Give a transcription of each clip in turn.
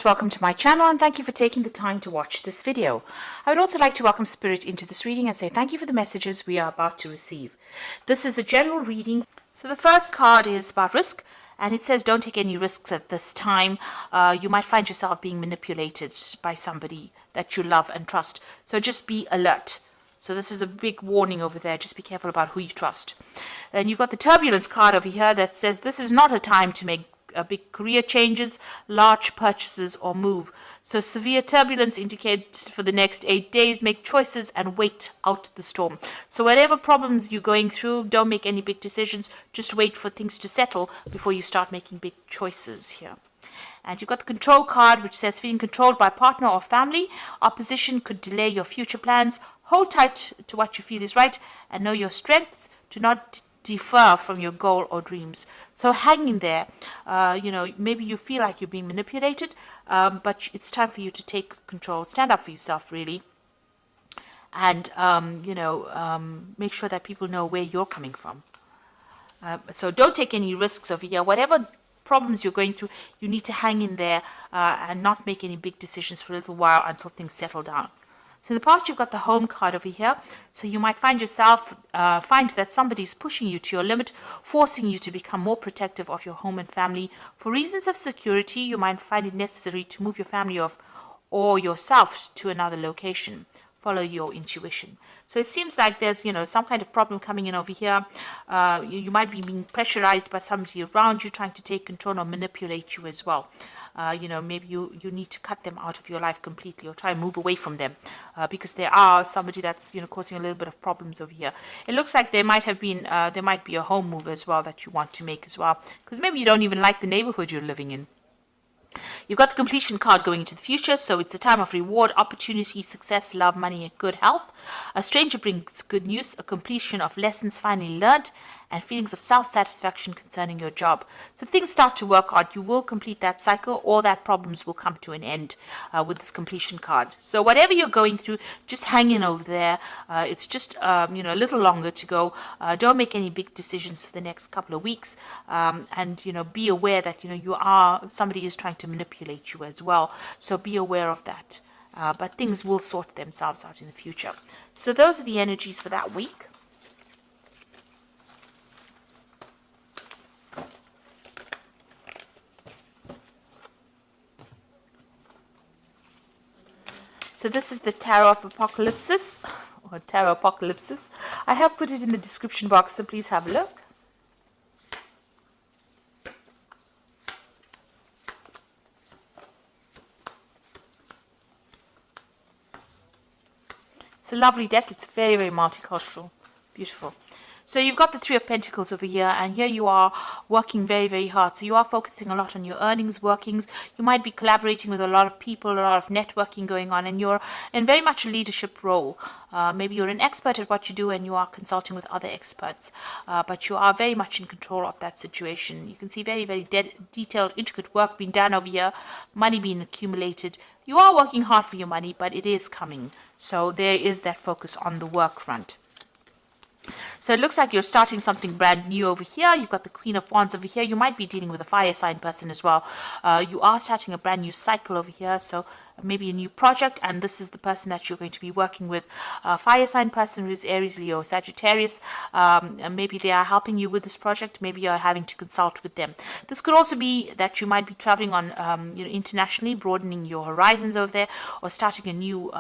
Welcome to my channel and thank you for taking the time to watch this video. I would also like to welcome Spirit into this reading and say thank you for the messages we are about to receive. This is a general reading. So the first card is about risk, and it says don't take any risks at this time. You might find yourself being manipulated by somebody that you love and trust. So just be alert. So this is a big warning over there. Just be careful about who you trust. And you've got the turbulence card over here that says this is not a time to make big career changes, large purchases, or move. So severe turbulence indicates for the next 8 days, make choices and wait out the storm. So whatever problems you're going through, don't make any big decisions. Just wait for things to settle before you start making big choices here. And you've got the control card, which says feeling controlled by partner or family. Opposition could delay your future plans. Hold tight to what you feel is right and know your strengths. Do not defer from your goal or dreams. So hang in there. Maybe you feel like you're being manipulated, but it's time for you to take control. Stand up for yourself, really. And, make sure that people know where you're coming from. So don't take any risks over here. Whatever problems you're going through, you need to hang in there and not make any big decisions for a little while until things settle down. So in the past, you've got the home card over here. So you might find yourself, find that somebody's pushing you to your limit, forcing you to become more protective of your home and family. For reasons of security, you might find it necessary to move your family or yourself to another location. Follow your intuition. So it seems like there's, some kind of problem coming in over here. You might be being pressurized by somebody around you trying to take control or manipulate you as well. Maybe you need to cut them out of your life completely or try and move away from them because there are somebody that's, causing a little bit of problems over here. It looks like there might be a home move as well that you want to make as well, because maybe you don't even like the neighborhood you're living in. You've got the completion card going into the future, so it's a time of reward, opportunity, success, love, money, and good health. A stranger brings good news, a completion of lessons finally learned, and feelings of self-satisfaction concerning your job. So things start to work out. You will complete that cycle. All that problems will come to an end with this completion card. So whatever you're going through, just hang in over there. It's just, a little longer to go. Don't make any big decisions for the next couple of weeks. And be aware that, somebody is trying to manipulate you as well. So be aware of that. But things will sort themselves out in the future. So those are the energies for that week. So this is the Tarot of Apocalypsis, or Tarot Apocalypsis. I have put it in the description box, so please have a look. It's a lovely deck. It's very, very multicultural. Beautiful. So you've got the Three of Pentacles over here, and here you are working very, very hard. So you are focusing a lot on your earnings, workings. You might be collaborating with a lot of people, a lot of networking going on, and you're in very much a leadership role. Maybe you're an expert at what you do and you are consulting with other experts, but you are very much in control of that situation. You can see very, very detailed, intricate work being done over here, money being accumulated. You are working hard for your money, but it is coming. So there is that focus on the work front. So it looks like you're starting something brand new over here. You've got the Queen of Wands over here. You might be dealing with a fire sign person as well. You are starting a brand new cycle over here. So maybe a new project, and this is the person that you're going to be working with. Fire sign person who is Aries, Leo, Sagittarius. And maybe they are helping you with this project. Maybe you're having to consult with them. This could also be that you might be traveling on, internationally, broadening your horizons over there, or starting a new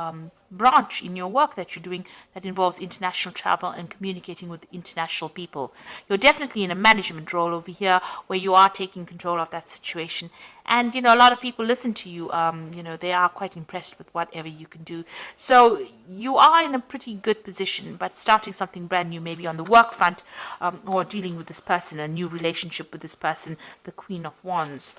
branch in your work that you're doing that involves international travel and communicating with international people. You're definitely in a management role over here where you are taking control of that situation. And, a lot of people listen to you. They are quite impressed with whatever you can do. So you are in a pretty good position, but starting something brand new, maybe on the work front, or dealing with this person, a new relationship with this person, the Queen of Wands.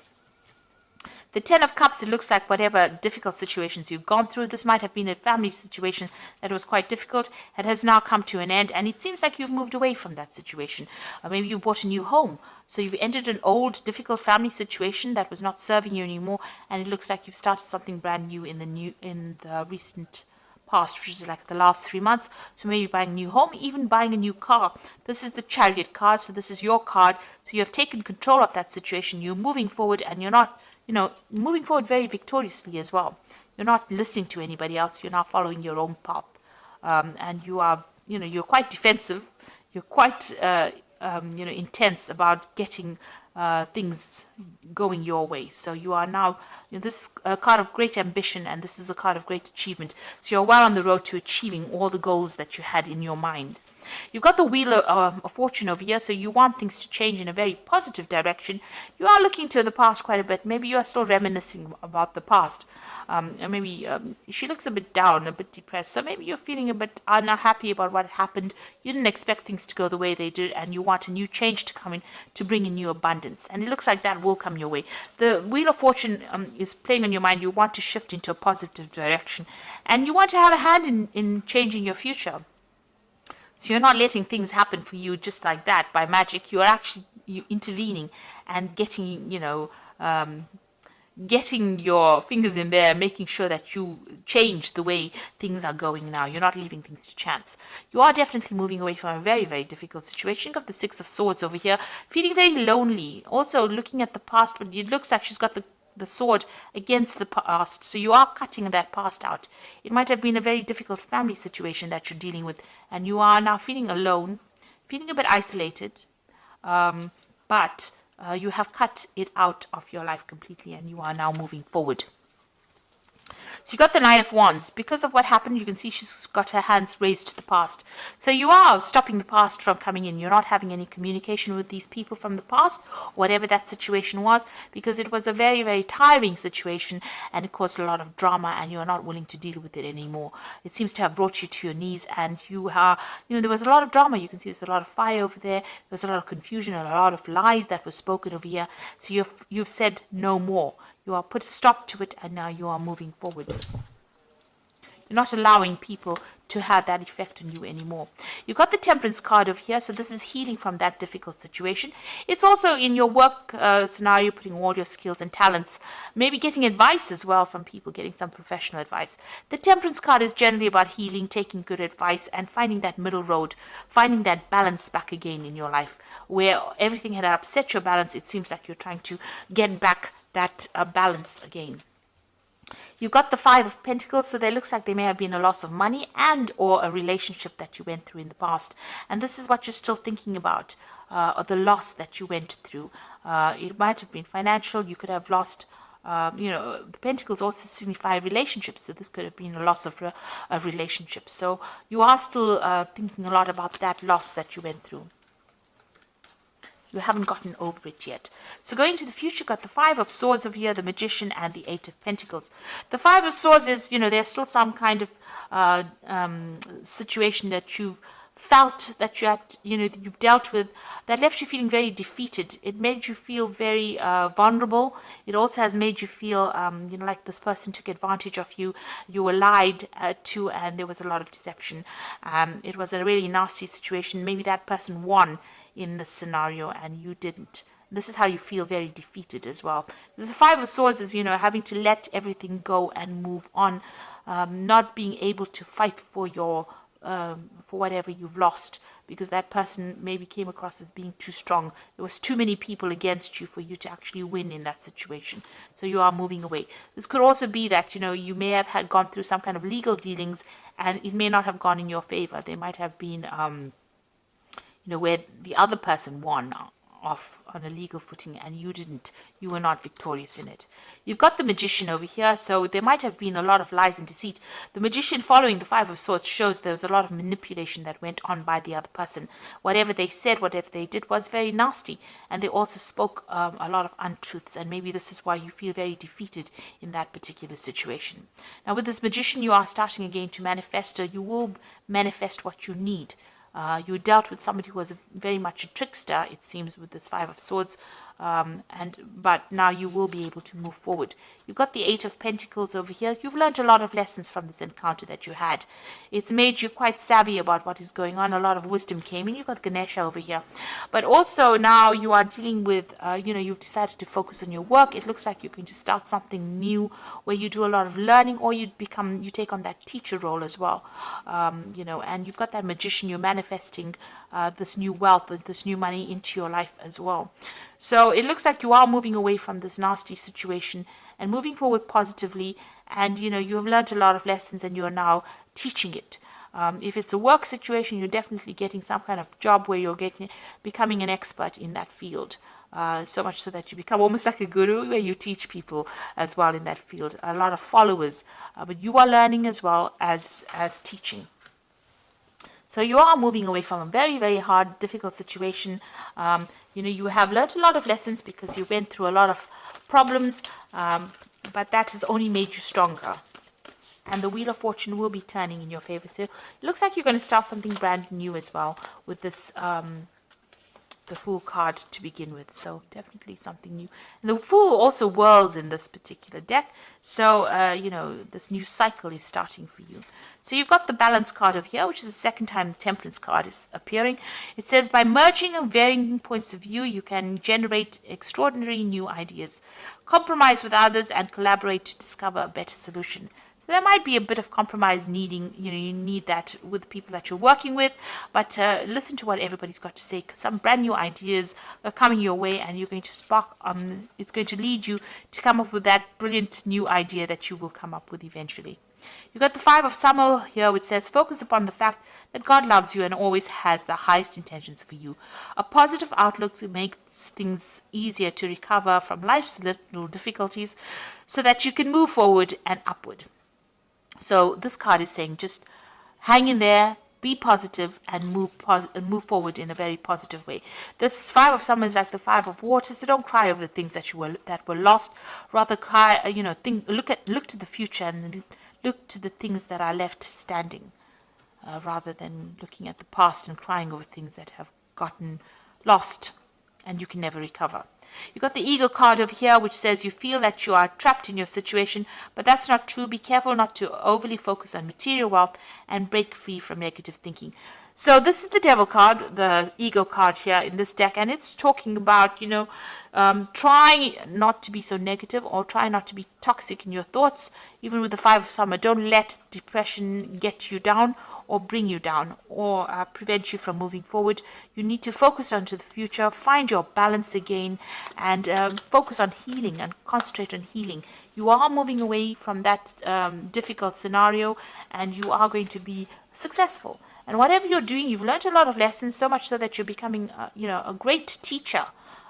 The Ten of Cups, it looks like whatever difficult situations you've gone through, this might have been a family situation that was quite difficult. It has now come to an end, and it seems like you've moved away from that situation. Or maybe you bought a new home. So you've ended an old, difficult family situation that was not serving you anymore, and it looks like you've started something brand new in the recent past, which is like the last 3 months. So maybe buying a new home, even buying a new car. This is the Chariot card, so this is your card. So you have taken control of that situation. You're moving forward, and you're not moving forward very victoriously as well. You're not listening to anybody else. You're not following your own path. And you are, you're quite defensive. You're quite, intense about getting things going your way. So you are now, this is a card of great ambition, and this is a card of great achievement. So you're well on the road to achieving all the goals that you had in your mind. You've got the Wheel of Fortune over here, so you want things to change in a very positive direction. You are looking to the past quite a bit. Maybe you are still reminiscing about the past. Maybe she looks a bit down, a bit depressed. So maybe you're feeling a bit unhappy about what happened. You didn't expect things to go the way they did, and you want a new change to come in to bring in new abundance. And it looks like that will come your way. The Wheel of Fortune is playing on your mind. You want to shift into a positive direction, and you want to have a hand in changing your future. So you're not letting things happen for you just like that by magic. You're actually intervening and getting, getting your fingers in there, making sure that you change the way things are going now. You're not leaving things to chance. You are definitely moving away from a very, very difficult situation. You've got the Six of Swords over here, feeling very lonely. Also looking at the past, but it looks like she's got the sword against the past, so you are cutting that past out. It might have been a very difficult family situation that you're dealing with, and you are now feeling alone, feeling a bit isolated, but you have cut it out of your life completely, and you are now moving forward. So you got the Knight of Wands. Because of what happened, you can see she's got her hands raised to the past. So you are stopping the past from coming in. You're not having any communication with these people from the past, whatever that situation was, because it was a very, very tiring situation, and it caused a lot of drama, and you're not willing to deal with it anymore. It seems to have brought you to your knees, and you are, there was a lot of drama. You can see there's a lot of fire over there. There's a lot of confusion and a lot of lies that were spoken over here. So you've said no more. You are put a stop to it, and now you are moving forward. You're not allowing people to have that effect on you anymore. You've got the Temperance card over here, so this is healing from that difficult situation. It's also in your work scenario, putting all your skills and talents, maybe getting advice as well from people, getting some professional advice. The Temperance card is generally about healing, taking good advice, and finding that middle road, finding that balance back again in your life. Where everything had upset your balance, it seems like you're trying to get back that balance again. You've got the Five of Pentacles, so there looks like there may have been a loss of money and or a relationship that you went through in the past. And this is what you're still thinking about, or the loss that you went through. It might have been financial. You could have lost, the Pentacles also signify relationships, so this could have been a loss of a relationship. So you are still thinking a lot about that loss that you went through. You haven't gotten over it yet. So going to the future, got the Five of Swords over here, the Magician, and the Eight of Pentacles. The Five of Swords is, there's still some kind of situation that you've felt that you had, you've dealt with, that left you feeling very defeated. It made you feel very vulnerable. It also has made you feel, like this person took advantage of you. You were lied to, and there was a lot of deception. It was a really nasty situation. Maybe that person won in this scenario and you didn't. This is how you feel very defeated as well. The Five of Swords is, having to let everything go and move on, not being able to fight for your for whatever you've lost, because that person maybe came across as being too strong. There was too many people against you for you to actually win in that situation. So you are moving away. This could also be that, you may have gone through some kind of legal dealings, and it may not have gone in your favor. There might have been where the other person won off on a legal footing and you didn't. You were not victorious in it. You've got the Magician over here, so there might have been a lot of lies and deceit. The Magician, following the Five of Swords, shows there was a lot of manipulation that went on by the other person. Whatever they said, whatever they did was very nasty, and they also spoke a lot of untruths, and maybe this is why you feel very defeated in that particular situation. Now with this Magician, you are starting again to manifest, or you will manifest what you need. You dealt with somebody who was very much a trickster, it seems, with this Five of Swords, but now you will be able to move forward. You've got the Eight of Pentacles over here. You've learned a lot of lessons from this encounter that you had. It's made you quite savvy about what is going on. A lot of wisdom came in. You've got Ganesha over here. But also now you are dealing with, you've decided to focus on your work. It looks like you're going to start something new where you do a lot of learning, or you take on that teacher role as well. And you've got that magician. You're manifesting this new wealth, this new money into your life as well. So it looks like you are moving away from this nasty situation and moving forward positively. And, you have learned a lot of lessons and you are now teaching it. If it's a work situation, you're definitely getting some kind of job where you're becoming an expert in that field. So much so that you become almost like a guru, where you teach people as well in that field. A lot of followers, but you are learning as well as teaching. So you are moving away from a very, very hard, difficult situation. You have learned a lot of lessons because you went through a lot of problems, but that has only made you stronger. And the Wheel of Fortune will be turning in your favor. So it looks like you're going to start something brand new as well with this, the Fool card to begin with. So definitely something new. And the Fool also whirls in this particular deck. So, this new cycle is starting for you. So you've got the Balance card over here, which is the second time the Temperance card is appearing. It says, by merging and varying points of view, you can generate extraordinary new ideas. Compromise with others and collaborate to discover a better solution. So there might be a bit of compromise needing, you need that with the people that you're working with, but listen to what everybody's got to say, because some brand new ideas are coming your way and you're going to spark, it's going to lead you to come up with that brilliant new idea that you will come up with eventually. You've got the Five of Summer here, which says, focus upon the fact that God loves you and always has the highest intentions for you. A positive outlook makes things easier to recover from life's little difficulties so that you can move forward and upward. So this card is saying just hang in there, be positive, and move forward in a very positive way. This Five of Summer is like the Five of Water, so don't cry over the things that were lost. Rather cry, look to the future and look to the things that are left standing, rather than looking at the past and crying over things that have gotten lost and you can never recover. You've got the Eagle card over here, which says you feel that you are trapped in your situation, but that's not true. Be careful not to overly focus on material wealth and break free from negative thinking. So this is the Devil card, the Eagle card here in this deck, and it's talking about, try not to be so negative or try not to be toxic in your thoughts. Even with the Five of Summer, don't let depression get you down or bring you down or prevent you from moving forward. You need to focus onto the future, find your balance again, and focus on healing and concentrate on healing. You are moving away from that difficult scenario and you are going to be successful. And whatever you're doing, you've learned a lot of lessons, so much so that you're becoming a great teacher.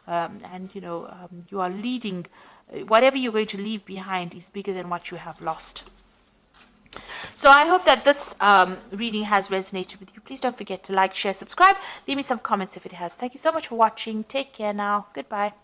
You are leading. Whatever you're going to leave behind is bigger than what you have lost. So I hope that this reading has resonated with you. Please don't forget to like, share, subscribe. Leave me some comments if it has. Thank you so much for watching. Take care now. Goodbye.